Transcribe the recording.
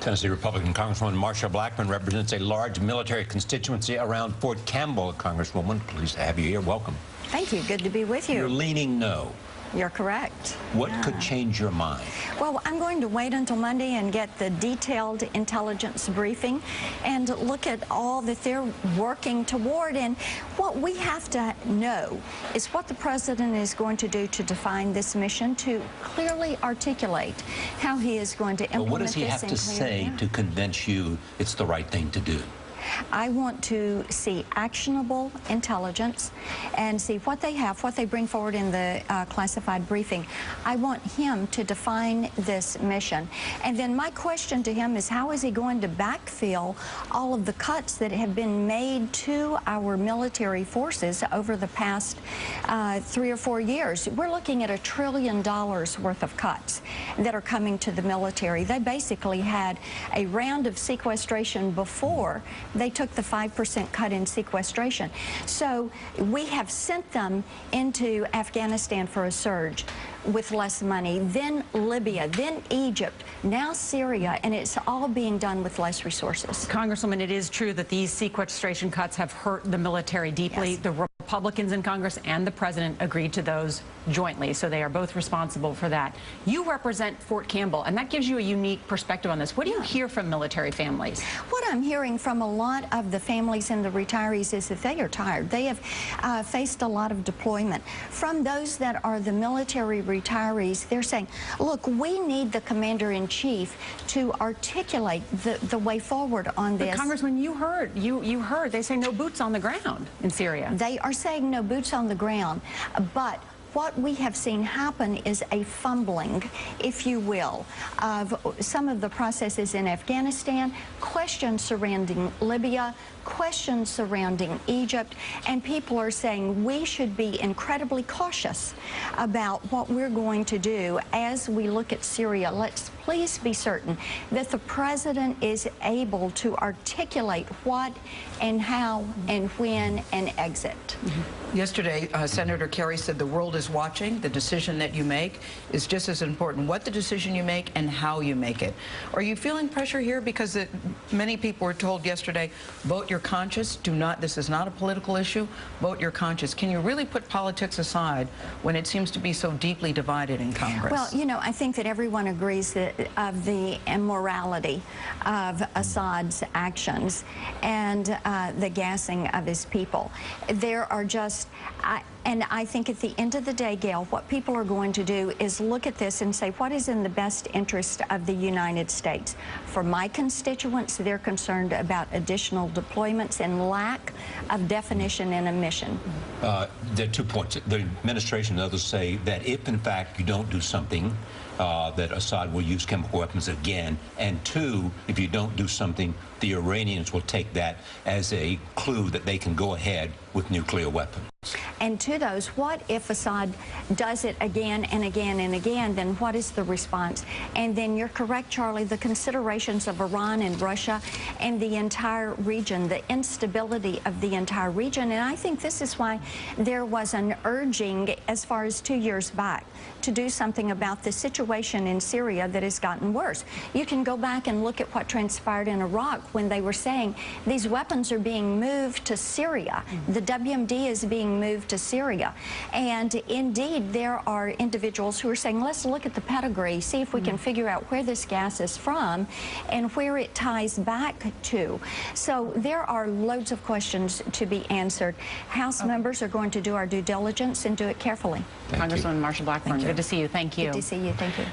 Tennessee Republican Congresswoman Marsha Blackburn represents a large military constituency around Fort Campbell. Congresswoman, pleased to have you here. Welcome. Thank you. Good to be with you. You're leaning no. You're correct. What could change your mind? Well, I'm going to wait until Monday and get the detailed intelligence briefing and look at all that they're working toward. And what we have to know is what the president is going to do to define this mission, to clearly articulate how he is going to implement this. But what does he have to say to convince you it's the right thing to do? I want to see actionable intelligence and see what they have, what they bring forward in the classified briefing. I want him to define this mission. And then my question to him is, how is he going to backfill all of the cuts that have been made to our military forces over the past 3 or 4 years? We're looking at $1 trillion worth of cuts that are coming to the military. They basically had a round of sequestration before they took the 5% cut in sequestration. So we have sent them into Afghanistan for a surge with less money, then Libya, then Egypt, now Syria, and it's all being done with less resources. Congresswoman, it is true that these sequestration cuts have hurt the military deeply. Yes. The Republicans in Congress and the president agreed to those jointly, so they are both responsible for that. You represent Fort Campbell, and that gives you a unique perspective on this. What do you hear from military families? What I'm hearing from a lot of the families and the retirees is that they are tired. They have faced a lot of deployment. From those that are the military retirees, they're saying, look, we need the commander-in-chief to articulate the way forward on this. But Congressman, you heard they say no boots on the ground in Syria. They are saying no boots on the ground, but what we have seen happen is a fumbling, if you will, of some of the processes in Afghanistan, questions surrounding Libya, questions surrounding Egypt, and people are saying we should be incredibly cautious about what we're going to do as we look at Syria. Let's please be certain that the president is able to articulate what and how and when and exit. Yesterday, Senator Kerry said the world is watching. The decision that you make is just as important. What the decision you make and how you make it. Are you feeling pressure here? Because many people were told yesterday, vote your conscience. Do not, this is not a political issue. Vote your conscience. Can you really put politics aside when it seems to be so deeply divided in Congress? Well, you know, I think that everyone agrees that of the immorality of Assad's actions and the gassing of his people. There are just, and I think at the end of the day, Gail, what people are going to do is look at this and say, what is in the best interest of the United States? For my constituents, they're concerned about additional deployments and lack of definition in a mission. There are 2 points. The administration and others say that if, in fact, you don't do something, that Assad will use chemical weapons again, and 2, if you don't do something, the Iranians will take that as a clue that they can go ahead with nuclear weapons. And to those, what if Assad does it again and again and again, then what is the response? And then you're correct, Charlie, the considerations of Iran and Russia and the entire region, the instability of the entire region. And I think this is why there was an urging as far as 2 years back to do something about the situation in Syria that has gotten worse. You can go back and look at what transpired in Iraq when they were saying these weapons are being moved to Syria. The WMD is being moved to Syria. And indeed, there are individuals who are saying, let's look at the pedigree, see if we can figure out where this gas is from and where it ties back to. So there are loads of questions to be answered. House members are going to do our due diligence and do it carefully. Congresswoman Marsha Blackburn, good to see you. Thank you. Good to see you. Thank you.